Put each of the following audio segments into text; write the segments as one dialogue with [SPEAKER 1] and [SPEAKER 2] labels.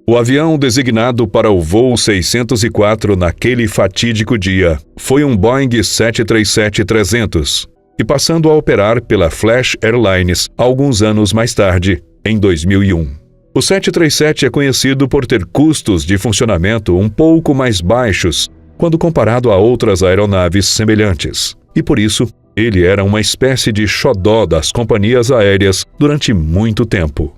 [SPEAKER 1] O avião designado para o voo 604 naquele fatídico dia foi um Boeing 737-300, e passando a operar pela Flash Airlines alguns anos mais tarde, em 2001. O 737 é conhecido por ter custos de funcionamento um pouco mais baixos quando comparado a outras aeronaves semelhantes, e por isso ele era uma espécie de xodó das companhias aéreas durante muito tempo.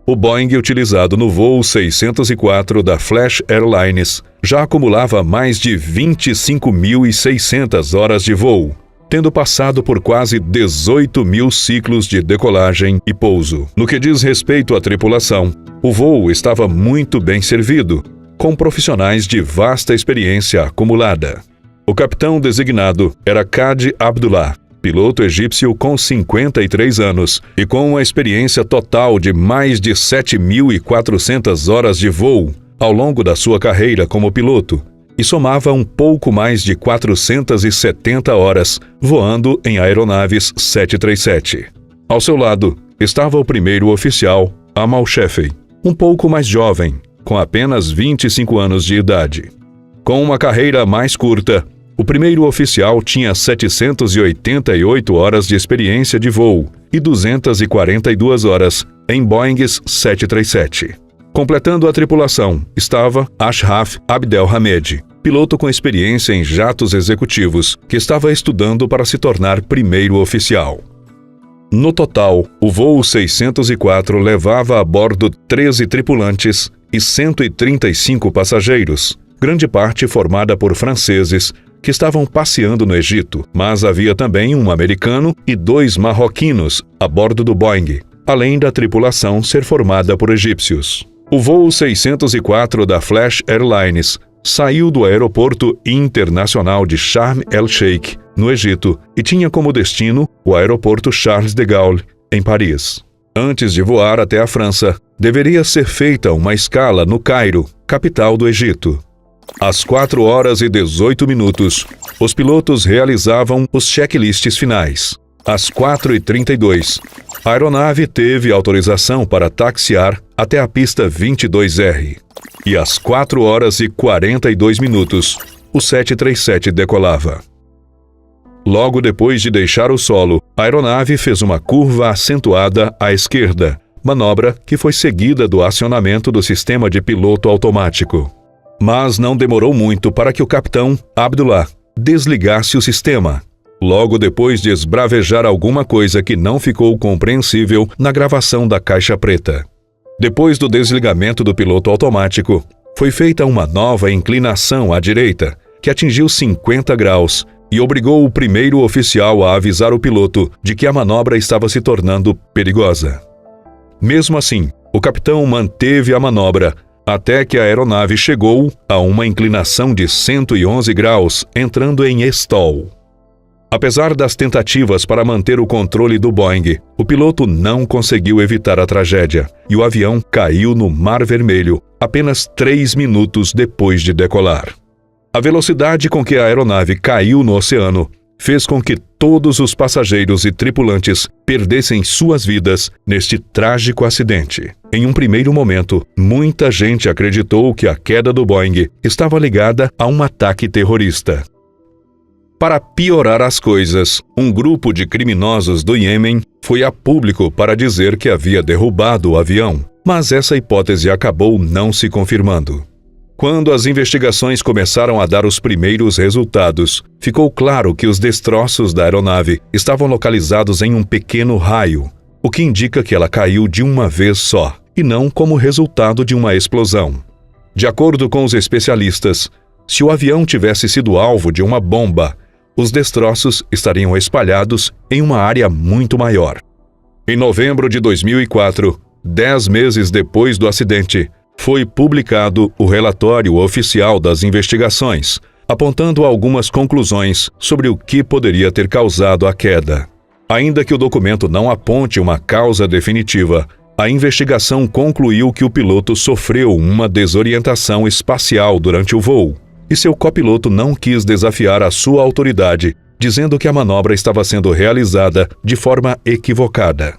[SPEAKER 1] O Boeing utilizado no voo 604 da Flash Airlines já acumulava mais de 25.600 horas de voo, tendo passado por quase 18 mil ciclos de decolagem e pouso. No que diz respeito à tripulação, o voo estava muito bem servido, com profissionais de vasta experiência acumulada. O capitão designado era Khadi Abdullah, piloto egípcio com 53 anos e com uma experiência total de mais de 7.400 horas de voo ao longo da sua carreira como piloto, e somava um pouco mais de 470 horas voando em aeronaves 737. Ao seu lado estava o primeiro oficial, Amal Shefei, um pouco mais jovem, com apenas 25 anos de idade. Com uma carreira mais curta, o primeiro oficial tinha 788 horas de experiência de voo e 242 horas em Boeings 737. Completando a tripulação estava Ashraf Abdelhamed, piloto com experiência em jatos executivos, que estava estudando para se tornar primeiro oficial. No total, o voo 604 levava a bordo 13 tripulantes e 135 passageiros, grande parte formada por franceses que estavam passeando no Egito, mas havia também um americano e 2 marroquinos a bordo do Boeing, além da tripulação ser formada por egípcios. O voo 604 da Flash Airlines saiu do aeroporto internacional de Sharm el-Sheikh, no Egito, e tinha como destino o aeroporto Charles de Gaulle, em Paris. Antes de voar até a França, deveria ser feita uma escala no Cairo, capital do Egito. Às 4h18, os pilotos realizavam os checklists finais. Às 4h32, a aeronave teve autorização para taxiar até a pista 22R. E às 4h42, o 737 decolava. Logo depois de deixar o solo, a aeronave fez uma curva acentuada à esquerda, manobra que foi seguida do acionamento do sistema de piloto automático. Mas não demorou muito para que o capitão Abdullah desligasse o sistema, logo depois de esbravejar alguma coisa que não ficou compreensível na gravação da caixa preta. Depois do desligamento do piloto automático, foi feita uma nova inclinação à direita, que atingiu 50 graus, e obrigou o primeiro oficial a avisar o piloto de que a manobra estava se tornando perigosa. Mesmo assim, o capitão manteve a manobra até que a aeronave chegou a uma inclinação de 111 graus, entrando em stall. Apesar das tentativas para manter o controle do Boeing, o piloto não conseguiu evitar a tragédia e o avião caiu no Mar Vermelho apenas 3 minutos depois de decolar. A velocidade com que a aeronave caiu no oceano fez com que todos os passageiros e tripulantes perdessem suas vidas neste trágico acidente. Em um primeiro momento, muita gente acreditou que a queda do Boeing estava ligada a um ataque terrorista. Para piorar as coisas, um grupo de criminosos do Iêmen foi a público para dizer que havia derrubado o avião, mas essa hipótese acabou não se confirmando. Quando as investigações começaram a dar os primeiros resultados, ficou claro que os destroços da aeronave estavam localizados em um pequeno raio, o que indica que ela caiu de uma vez só, e não como resultado de uma explosão. De acordo com os especialistas, se o avião tivesse sido alvo de uma bomba, os destroços estariam espalhados em uma área muito maior. Em novembro de 2004, 10 meses depois do acidente, foi publicado o relatório oficial das investigações, apontando algumas conclusões sobre o que poderia ter causado a queda. Ainda que o documento não aponte uma causa definitiva, a investigação concluiu que o piloto sofreu uma desorientação espacial durante o voo, e seu copiloto não quis desafiar a sua autoridade, dizendo que a manobra estava sendo realizada de forma equivocada.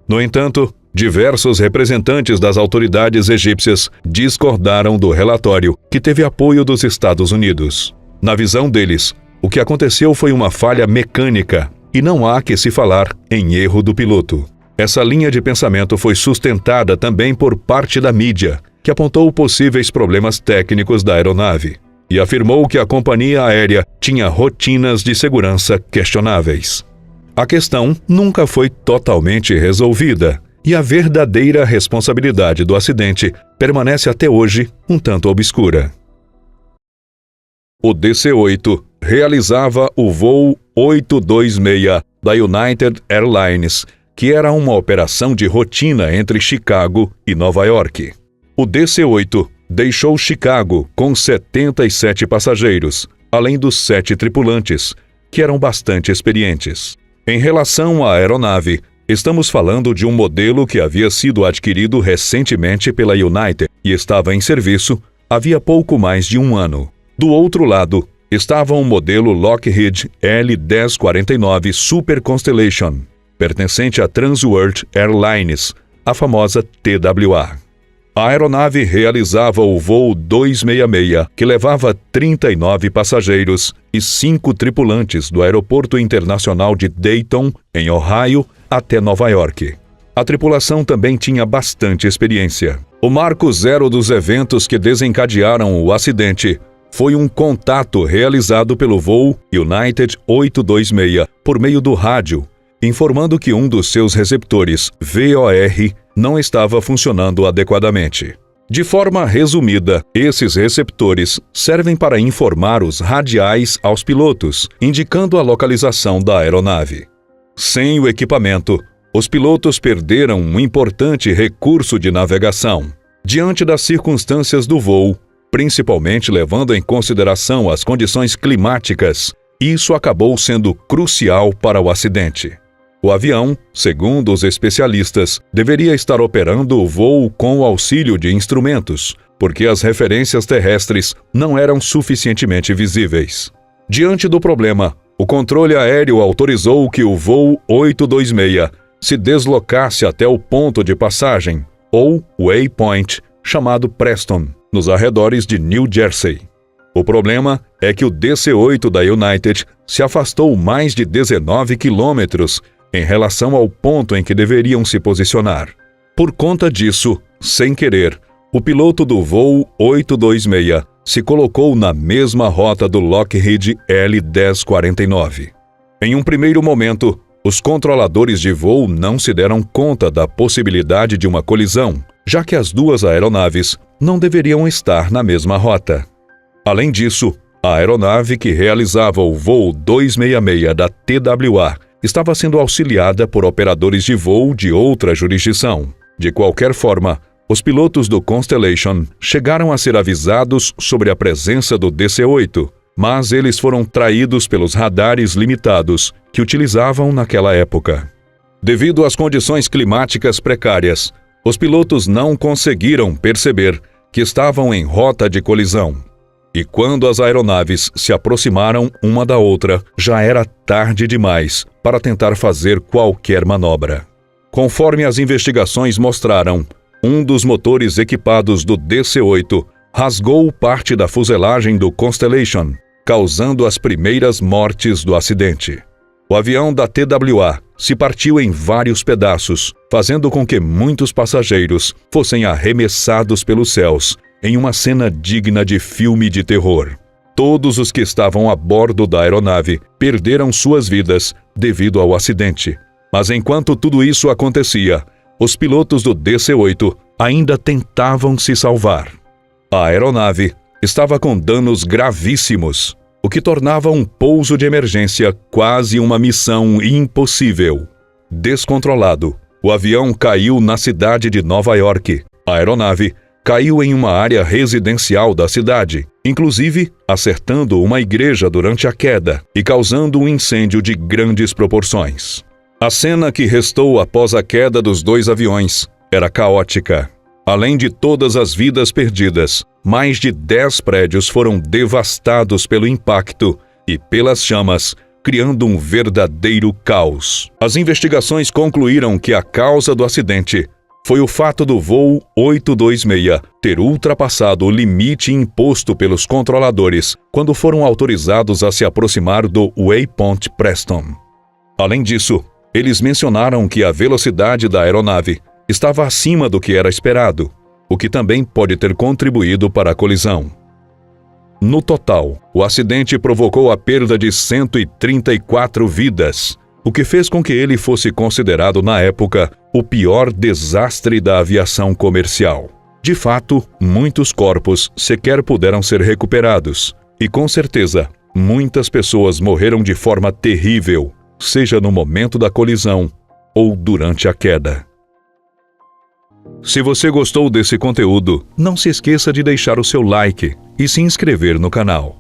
[SPEAKER 1] No entanto, Diversos representantes das autoridades egípcias discordaram do relatório, que teve apoio dos Estados Unidos. Na visão deles, o que aconteceu foi uma falha mecânica e não há que se falar em erro do piloto. Essa linha de pensamento foi sustentada também por parte da mídia, que apontou possíveis problemas técnicos da aeronave e afirmou que a companhia aérea tinha rotinas de segurança questionáveis. A questão nunca foi totalmente resolvida e a verdadeira responsabilidade do acidente permanece até hoje um tanto obscura. O DC-8 realizava o voo 826 da United Airlines, que era uma operação de rotina entre Chicago e Nova York. O DC-8 deixou Chicago com 77 passageiros, além dos 7 tripulantes, que eram bastante experientes. Em relação à aeronave, estamos falando de um modelo que havia sido adquirido recentemente pela United e estava em serviço havia pouco mais de um ano. Do outro lado, estava um modelo Lockheed L-1049 Super Constellation, pertencente à Trans World Airlines, a famosa TWA. A aeronave realizava o voo 266, que levava 39 passageiros e 5 tripulantes do Aeroporto Internacional de Dayton, em Ohio, até Nova York. A tripulação também tinha bastante experiência. O marco zero dos eventos que desencadearam o acidente foi um contato realizado pelo voo United 826 por meio do rádio, informando que um dos seus receptores VOR não estava funcionando adequadamente. De forma resumida, esses receptores servem para informar os radiais aos pilotos, indicando a localização da aeronave. Sem o equipamento, os pilotos perderam um importante recurso de navegação. Diante das circunstâncias do voo, principalmente levando em consideração as condições climáticas, isso acabou sendo crucial para o acidente. O avião, segundo os especialistas, deveria estar operando o voo com o auxílio de instrumentos, porque as referências terrestres não eram suficientemente visíveis. Diante do problema, o controle aéreo autorizou que o voo 826 se deslocasse até o ponto de passagem, ou waypoint, chamado Preston, nos arredores de New Jersey. O problema é que o DC-8 da United se afastou mais de 19 quilômetros em relação ao ponto em que deveriam se posicionar. Por conta disso, sem querer, o piloto do voo 826 se colocou na mesma rota do Lockheed L-1049. Em um primeiro momento, os controladores de voo não se deram conta da possibilidade de uma colisão, já que as duas aeronaves não deveriam estar na mesma rota. Além disso, a aeronave que realizava o voo 266 da TWA estava sendo auxiliada por operadores de voo de outra jurisdição. De qualquer forma, os pilotos do Constellation chegaram a ser avisados sobre a presença do DC-8, mas eles foram traídos pelos radares limitados que utilizavam naquela época. Devido às condições climáticas precárias, os pilotos não conseguiram perceber que estavam em rota de colisão. E quando as aeronaves se aproximaram uma da outra, já era tarde demais para tentar fazer qualquer manobra. Conforme as investigações mostraram, um dos motores equipados do DC-8 rasgou parte da fuselagem do Constellation, causando as primeiras mortes do acidente. O avião da TWA se partiu em vários pedaços, fazendo com que muitos passageiros fossem arremessados pelos céus, em uma cena digna de filme de terror. Todos os que estavam a bordo da aeronave perderam suas vidas devido ao acidente. Mas enquanto tudo isso acontecia, os pilotos do DC-8 ainda tentavam se salvar. A aeronave estava com danos gravíssimos, o que tornava um pouso de emergência quase uma missão impossível. Descontrolado, o avião caiu na cidade de Nova York. A aeronave caiu em uma área residencial da cidade, inclusive acertando uma igreja durante a queda e causando um incêndio de grandes proporções. A cena que restou após a queda dos dois aviões era caótica. Além de todas as vidas perdidas, mais de 10 prédios foram devastados pelo impacto e pelas chamas, criando um verdadeiro caos. As investigações concluíram que a causa do acidente foi o fato do voo 826 ter ultrapassado o limite imposto pelos controladores quando foram autorizados a se aproximar do Waypoint Preston. Além disso, eles mencionaram que a velocidade da aeronave estava acima do que era esperado, o que também pode ter contribuído para a colisão. No total, o acidente provocou a perda de 134 vidas, o que fez com que ele fosse considerado na época o pior desastre da aviação comercial. De fato, muitos corpos sequer puderam ser recuperados, e com certeza, muitas pessoas morreram de forma terrível, seja no momento da colisão ou durante a queda. Se você gostou desse conteúdo, não se esqueça de deixar o seu like e se inscrever no canal.